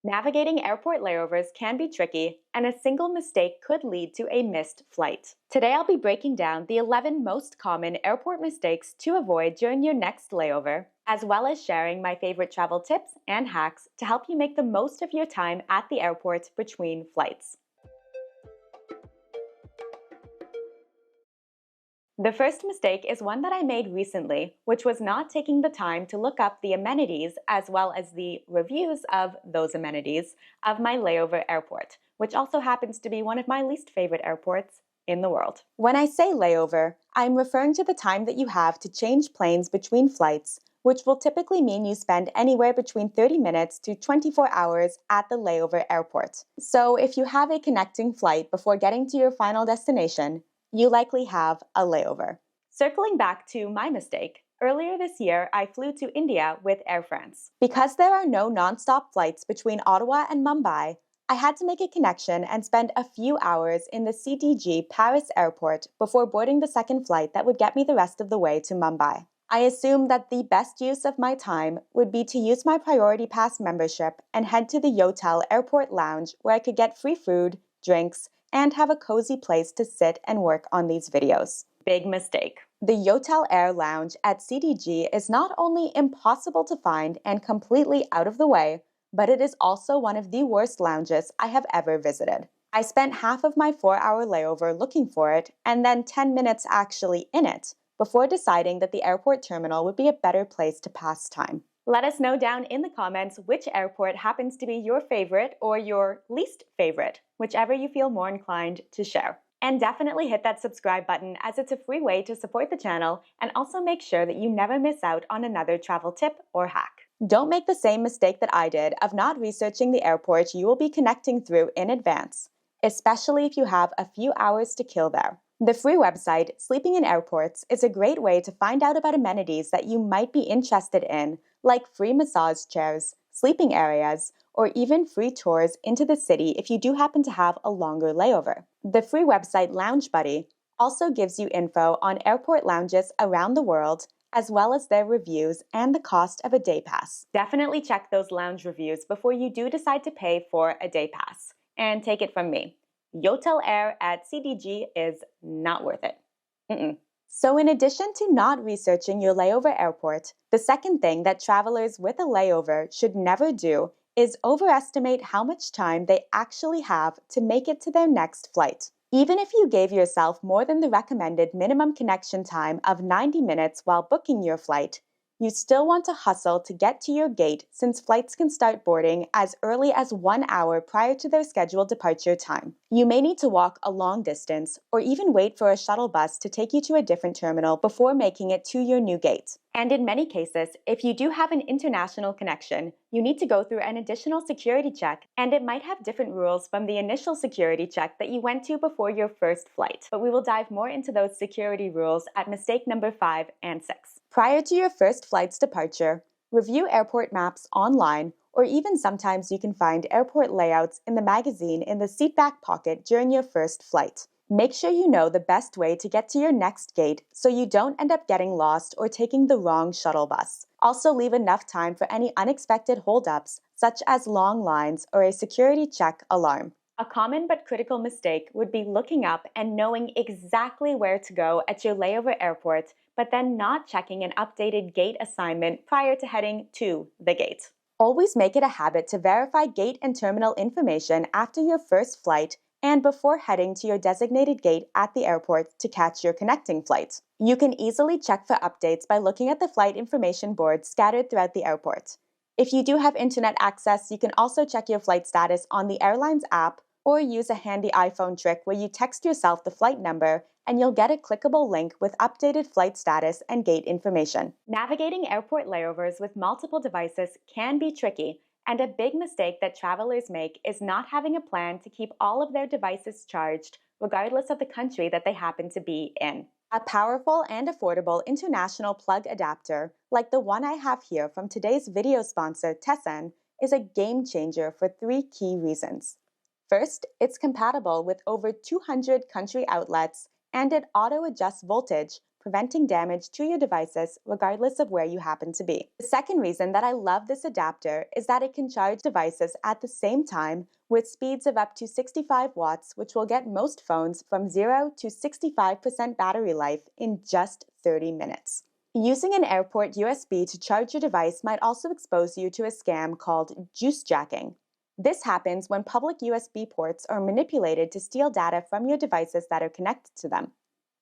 Navigating airport layovers can be tricky, and a single mistake could lead to a missed flight. Today I'll be breaking down the 11 most common airport mistakes to avoid during your next layover, as well as sharing my favorite travel tips and hacks to help you make the most of your time at the airport between flights. The first mistake is one that I made recently, which was not taking the time to look up the amenities as well as the reviews of those amenities of my layover airport, which also happens to be one of my least favorite airports in the world. When I say layover, I'm referring to the time that you have to change planes between flights, which will typically mean you spend anywhere between 30 minutes to 24 hours at the layover airport. So if you have a connecting flight before getting to your final destination, you likely have a layover. Circling back to my mistake, earlier this year I flew to India with Air France. Because there are no nonstop flights between Ottawa and Mumbai, I had to make a connection and spend a few hours in the CDG Paris airport before boarding the second flight that would get me the rest of the way to Mumbai. I assumed that the best use of my time would be to use my Priority Pass membership and head to the Yotel Airport Lounge where I could get free food, drinks, and have a cozy place to sit and work on these videos. Big mistake. The Yotel Air Lounge at CDG is not only impossible to find and completely out of the way, but it is also one of the worst lounges I have ever visited. I spent half of my 4-hour layover looking for it and then 10 minutes actually in it before deciding that the airport terminal would be a better place to pass time. Let us know down in the comments which airport happens to be your favorite or your least favorite, whichever you feel more inclined to share. And definitely hit that subscribe button as it's a free way to support the channel and also make sure that you never miss out on another travel tip or hack. Don't make the same mistake that I did of not researching the airport you will be connecting through in advance, especially if you have a few hours to kill there. The free website, Sleeping in Airports, is a great way to find out about amenities that you might be interested in, like free massage chairs, sleeping areas, or even free tours into the city if you do happen to have a longer layover. The free website Lounge Buddy also gives you info on airport lounges around the world, as well as their reviews and the cost of a day pass. Definitely check those lounge reviews before you do decide to pay for a day pass. And take it from me, Yotel Air at CDG is not worth it. So in addition to not researching your layover airport, the second thing that travelers with a layover should never do is overestimate how much time they actually have to make it to their next flight. Even if you gave yourself more than the recommended minimum connection time of 90 minutes while booking your flight, you still want to hustle to get to your gate since flights can start boarding as early as 1 hour prior to their scheduled departure time. You may need to walk a long distance or even wait for a shuttle bus to take you to a different terminal before making it to your new gate. And in many cases, if you do have an international connection, you need to go through an additional security check, and it might have different rules from the initial security check that you went to before your first flight. But we will dive more into those security rules at mistake number 5 and 6. Prior to your first flight's departure, review airport maps online, or even sometimes you can find airport layouts in the magazine in the seat back pocket during your first flight. Make sure you know the best way to get to your next gate so you don't end up getting lost or taking the wrong shuttle bus. Also leave enough time for any unexpected holdups, such as long lines or a security check alarm. A common but critical mistake would be looking up and knowing exactly where to go at your layover airport, but then not checking an updated gate assignment prior to heading to the gate. Always make it a habit to verify gate and terminal information after your first flight and before heading to your designated gate at the airport to catch your connecting flight. You can easily check for updates by looking at the flight information boards scattered throughout the airport. If you do have internet access, you can also check your flight status on the airline's app or use a handy iPhone trick where you text yourself the flight number and you'll get a clickable link with updated flight status and gate information. Navigating airport layovers with multiple devices can be tricky, and a big mistake that travelers make is not having a plan to keep all of their devices charged, regardless of the country that they happen to be in. A powerful and affordable international plug adapter, like the one I have here from today's video sponsor, Tessen, is a game changer for 3 key reasons. First, it's compatible with over 200 country outlets, and it auto-adjusts voltage, preventing damage to your devices regardless of where you happen to be. The second reason that I love this adapter is that it can charge devices at the same time with speeds of up to 65 watts, which will get most phones from 0 to 65% battery life in just 30 minutes. Using an airport USB to charge your device might also expose you to a scam called juice jacking. This happens when public USB ports are manipulated to steal data from your devices that are connected to them.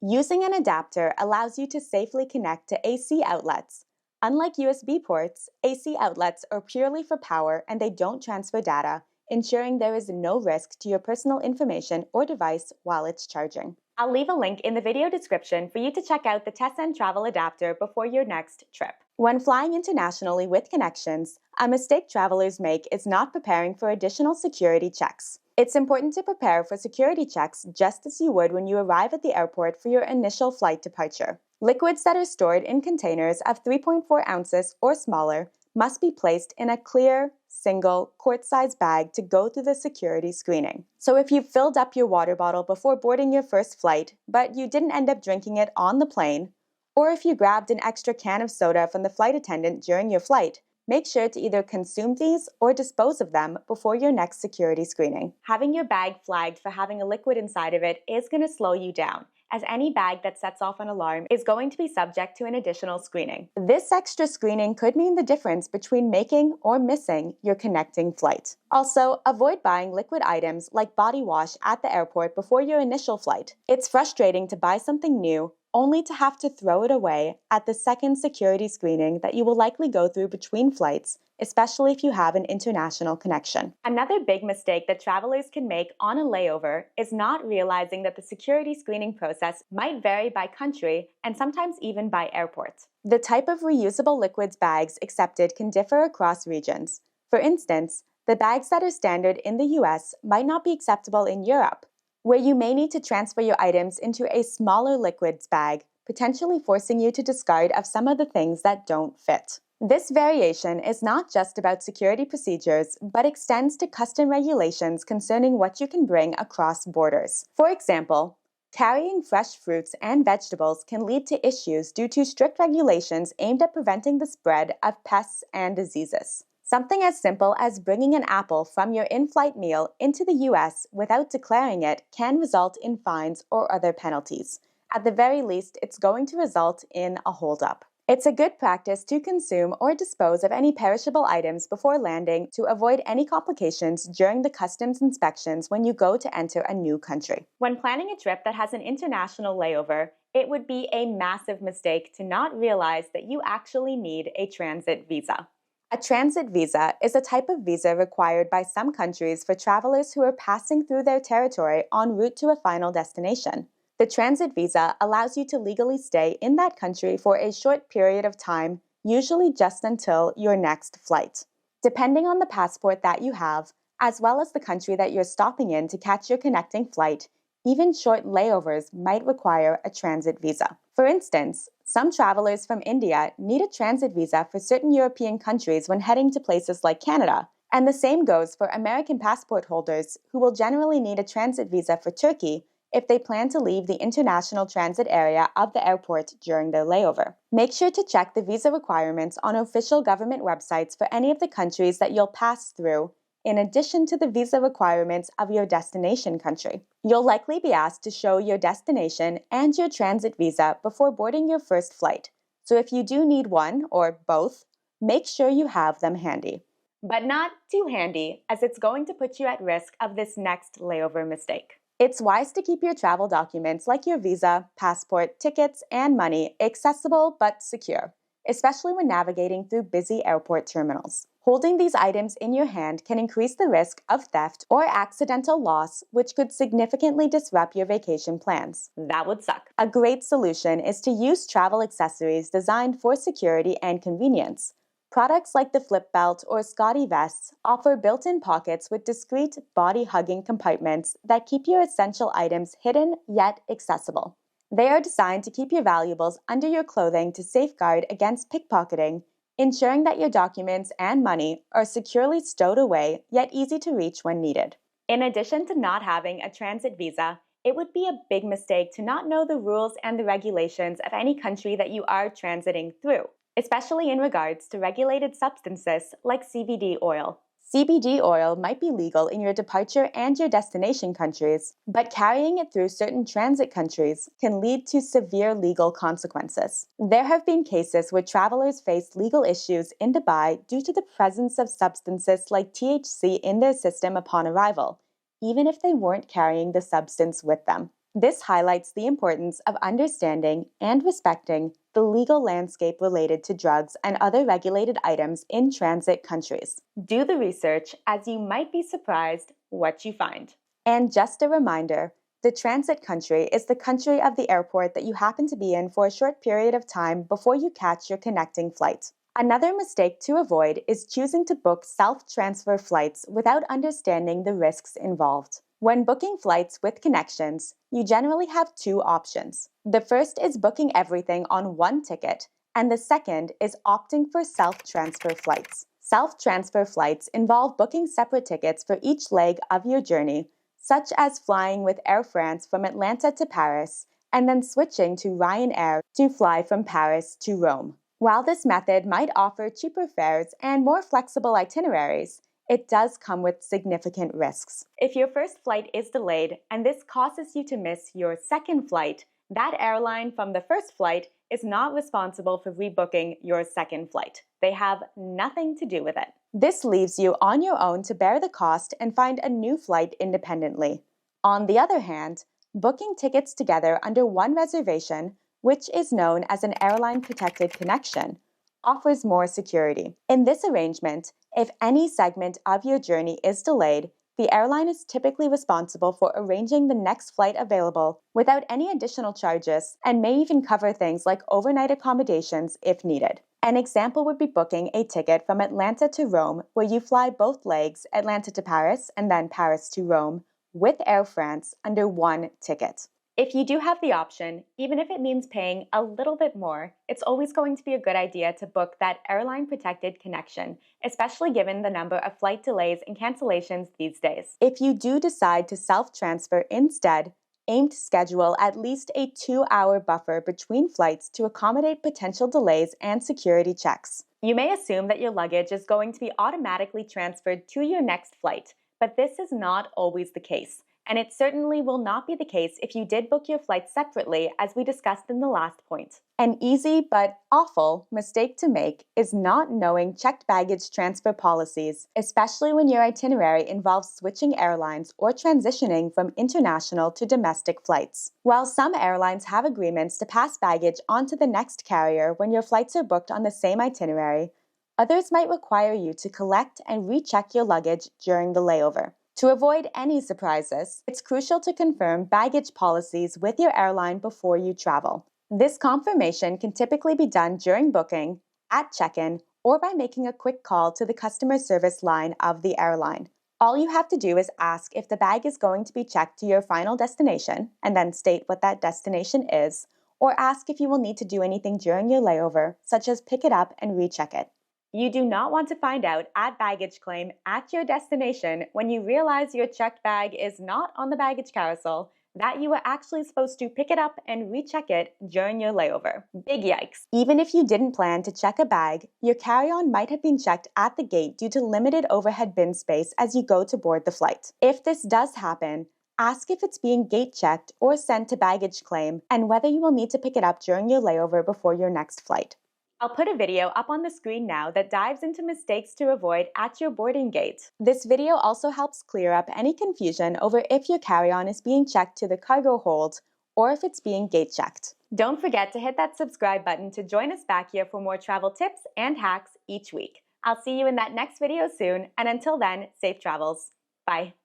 Using an adapter allows you to safely connect to AC outlets. Unlike USB ports, AC outlets are purely for power and they don't transfer data, ensuring there is no risk to your personal information or device while it's charging. I'll leave a link in the video description for you to check out the Tessen Travel Adapter before your next trip. When flying internationally with connections, a mistake travelers make is not preparing for additional security checks. It's important to prepare for security checks just as you would when you arrive at the airport for your initial flight departure. Liquids that are stored in containers of 3.4 ounces or smaller must be placed in a clear, single, quart-sized bag to go through the security screening. So if you've filled up your water bottle before boarding your first flight, but you didn't end up drinking it on the plane, or if you grabbed an extra can of soda from the flight attendant during your flight, make sure to either consume these or dispose of them before your next security screening. Having your bag flagged for having a liquid inside of it is going to slow you down, as any bag that sets off an alarm is going to be subject to an additional screening. This extra screening could mean the difference between making or missing your connecting flight. Also, avoid buying liquid items like body wash at the airport before your initial flight. It's frustrating to buy something new only to have to throw it away at the second security screening that you will likely go through between flights, especially if you have an international connection. Another big mistake that travelers can make on a layover is not realizing that the security screening process might vary by country and sometimes even by airport. The type of reusable liquids bags accepted can differ across regions. For instance, the bags that are standard in the US might not be acceptable in Europe, where you may need to transfer your items into a smaller liquids bag, potentially forcing you to discard of some of the things that don't fit. This variation is not just about security procedures, but extends to custom regulations concerning what you can bring across borders. For example, carrying fresh fruits and vegetables can lead to issues due to strict regulations aimed at preventing the spread of pests and diseases. Something as simple as bringing an apple from your in-flight meal into the US without declaring it can result in fines or other penalties. At the very least, it's going to result in a holdup. It's a good practice to consume or dispose of any perishable items before landing to avoid any complications during the customs inspections when you go to enter a new country. When planning a trip that has an international layover, it would be a massive mistake to not realize that you actually need a transit visa. A transit visa is a type of visa required by some countries for travelers who are passing through their territory en route to a final destination. The transit visa allows you to legally stay in that country for a short period of time, usually just until your next flight. Depending on the passport that you have, as well as the country that you're stopping in to catch your connecting flight, even short layovers might require a transit visa. For instance, some travelers from India need a transit visa for certain European countries when heading to places like Canada, and the same goes for American passport holders who will generally need a transit visa for Turkey if they plan to leave the international transit area of the airport during their layover. Make sure to check the visa requirements on official government websites for any of the countries that you'll pass through, in addition to the visa requirements of your destination country. You'll likely be asked to show your destination and your transit visa before boarding your first flight, so if you do need one or both, make sure you have them handy. But not too handy, as it's going to put you at risk of this next layover mistake. It's wise to keep your travel documents like your visa, passport, tickets, and money accessible but secure, especially when navigating through busy airport terminals. Holding these items in your hand can increase the risk of theft or accidental loss, which could significantly disrupt your vacation plans. That would suck. A great solution is to use travel accessories designed for security and convenience. Products like the Flip Belt or Scotty vests offer built-in pockets with discreet body-hugging compartments that keep your essential items hidden yet accessible. They are designed to keep your valuables under your clothing to safeguard against pickpocketing, ensuring that your documents and money are securely stowed away yet easy to reach when needed. In addition to not having a transit visa, it would be a big mistake to not know the rules and the regulations of any country that you are transiting through, especially in regards to regulated substances like CBD oil. CBD oil might be legal in your departure and your destination countries, but carrying it through certain transit countries can lead to severe legal consequences. There have been cases where travelers faced legal issues in Dubai due to the presence of substances like THC in their system upon arrival, even if they weren't carrying the substance with them. This highlights the importance of understanding and respecting the legal landscape related to drugs and other regulated items in transit countries. Do the research, as you might be surprised what you find. And just a reminder, the transit country is the country of the airport that you happen to be in for a short period of time before you catch your connecting flight. Another mistake to avoid is choosing to book self-transfer flights without understanding the risks involved. When booking flights with connections, you generally have two options. The first is booking everything on one ticket, and the second is opting for self-transfer flights. Self-transfer flights involve booking separate tickets for each leg of your journey, such as flying with Air France from Atlanta to Paris, and then switching to Ryanair to fly from Paris to Rome. While this method might offer cheaper fares and more flexible itineraries, it does come with significant risks. If your first flight is delayed and this causes you to miss your second flight, that airline from the first flight is not responsible for rebooking your second flight. They have nothing to do with it. This leaves you on your own to bear the cost and find a new flight independently. On the other hand, booking tickets together under one reservation, which is known as an airline protected connection, offers more security. In this arrangement, if any segment of your journey is delayed, the airline is typically responsible for arranging the next flight available without any additional charges and may even cover things like overnight accommodations if needed. An example would be booking a ticket from Atlanta to Rome, where you fly both legs, Atlanta to Paris and then Paris to Rome, with Air France under one ticket. If you do have the option, even if it means paying a little bit more, it's always going to be a good idea to book that airline-protected connection, especially given the number of flight delays and cancellations these days. If you do decide to self-transfer instead, aim to schedule at least a 2-hour buffer between flights to accommodate potential delays and security checks. You may assume that your luggage is going to be automatically transferred to your next flight, but this is not always the case. And it certainly will not be the case if you did book your flight separately, as we discussed in the last point. An easy but awful mistake to make is not knowing checked baggage transfer policies, especially when your itinerary involves switching airlines or transitioning from international to domestic flights. While some airlines have agreements to pass baggage onto the next carrier when your flights are booked on the same itinerary, others might require you to collect and recheck your luggage during the layover. To avoid any surprises, it's crucial to confirm baggage policies with your airline before you travel. This confirmation can typically be done during booking, at check-in, or by making a quick call to the customer service line of the airline. All you have to do is ask if the bag is going to be checked to your final destination, and then state what that destination is, or ask if you will need to do anything during your layover, such as pick it up and recheck it. You do not want to find out at baggage claim at your destination when you realize your checked bag is not on the baggage carousel, that you were actually supposed to pick it up and recheck it during your layover. Big yikes. Even if you didn't plan to check a bag, your carry-on might have been checked at the gate due to limited overhead bin space as you go to board the flight. If this does happen, ask if it's being gate checked or sent to baggage claim and whether you will need to pick it up during your layover before your next flight. I'll put a video up on the screen now that dives into mistakes to avoid at your boarding gate. This video also helps clear up any confusion over if your carry-on is being checked to the cargo hold or if it's being gate checked. Don't forget to hit that subscribe button to join us back here for more travel tips and hacks each week. I'll see you in that next video soon, and until then, safe travels. Bye.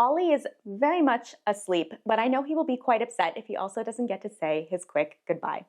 Ollie is very much asleep, but I know he will be quite upset if he also doesn't get to say his quick goodbye.